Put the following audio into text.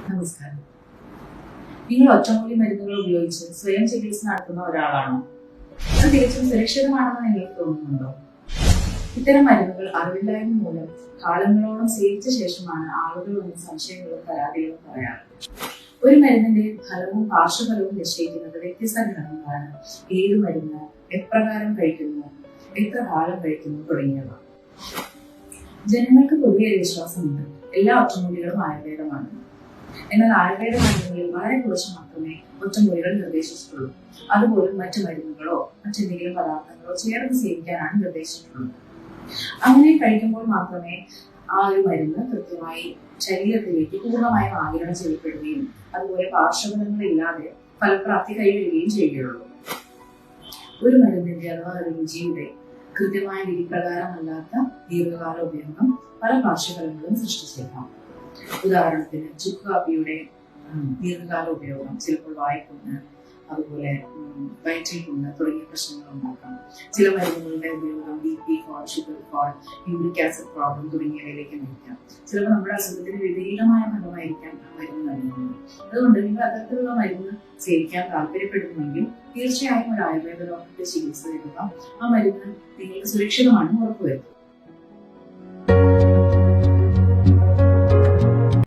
നമസ്കാരം. നിങ്ങൾ ഒറ്റമൂലി മരുന്നുകൾ ഉപയോഗിച്ച് സ്വയം ചികിത്സ നടത്തുന്ന ഒരാളാണോ? അത് തികച്ചും സുരക്ഷിതമാണെന്ന് നിങ്ങൾക്ക് തോന്നുന്നുണ്ടോ? ഇത്തരം മരുന്നുകൾ അറിവില്ലായ്മ മൂലം കാലങ്ങളോളം സേവിച്ച ശേഷമാണ് ആളുകൾ വന്ന് സംശയങ്ങളും പരാതികളും പറയാറ്. ഒരു മരുന്നിന്റെ ഫലവും പാർശ്വഫലവും നിശ്ചയിക്കുന്നത് വ്യത്യസ്ത ഘടകങ്ങളാണ്. ഏത് മരുന്ന് എപ്രകാരം കഴിക്കുന്നു, എത്ര കാലം കഴിക്കുന്നു തുടങ്ങിയവ. ജനങ്ങൾക്ക് പൊതുവെ വിശ്വാസമുണ്ട് എല്ലാ ഒറ്റമൂലികളും ആയുർവേദമാണ്. എന്നാൽ ആയുർവേദ മരുന്നുകളിൽ വളരെ കുറച്ച് മാത്രമേ ഒറ്റമൂലികൾ നിർദ്ദേശിച്ചിട്ടുള്ളൂ. അതുപോലും മറ്റു മരുന്നുകളോ മറ്റെന്തെങ്കിലും പദാർത്ഥങ്ങളോ ചേർന്ന് സേവിക്കാനാണ് നിർദ്ദേശിച്ചിട്ടുള്ളത്. അങ്ങനെ കഴിക്കുമ്പോൾ മാത്രമേ ആ ഒരു മരുന്ന് കൃത്യമായി ശരീരത്തിലേക്ക് പൂർണ്ണമായും ആഗിരണം ചെയ്യപ്പെടുകയും അതുപോലെ പാർശ്വഫലങ്ങളില്ലാതെ ഫലപ്രാപ്തി കൈവരികയും ചെയ്യുകയുള്ളൂ. ഒരു മരുന്നിന്റെ അഥവാ രുചിയുടെ കൃത്യമായ വിധിപ്രകാരമല്ലാത്ത ദീർഘകാല ഉപയോഗം പല പാർശ്വഫലങ്ങളും സൃഷ്ടിച്ചേക്കാം. ഉദാഹരണത്തിന് ചുക്ക് കാപ്പിയുടെ ദീർഘകാല ഉപയോഗം ചിലപ്പോൾ വായ്പുണ്ണ്, അതുപോലെ വയറ്റിൽ പുണ്ണ് തുടങ്ങിയ പ്രശ്നങ്ങൾ ഉണ്ടാക്കാം. ചില മരുന്നുകളുടെ ഉപയോഗം BP fall, sugar fall, uric acid problem തുടങ്ങിയവയിലേക്ക് നയിക്കാം. ചിലപ്പോൾ നമ്മുടെ അസുഖത്തിന് വിപരീതമായ ഫലമായിരിക്കാം മരുന്ന് നൽകുന്നത്. അതുകൊണ്ട് നിങ്ങൾ അത്തരത്തിലുള്ള മരുന്ന് സേവിക്കാൻ താല്പര്യപ്പെടുന്നുവെങ്കിൽ തീർച്ചയായും ഒരു ആയുർവേദ ഡോക്ടറുടെ ചികിത്സ തേടുക. ആ മരുന്ന് നിങ്ങൾക്ക് സുരക്ഷിതമാണെന്ന് ഉറപ്പുവരുത്തുക.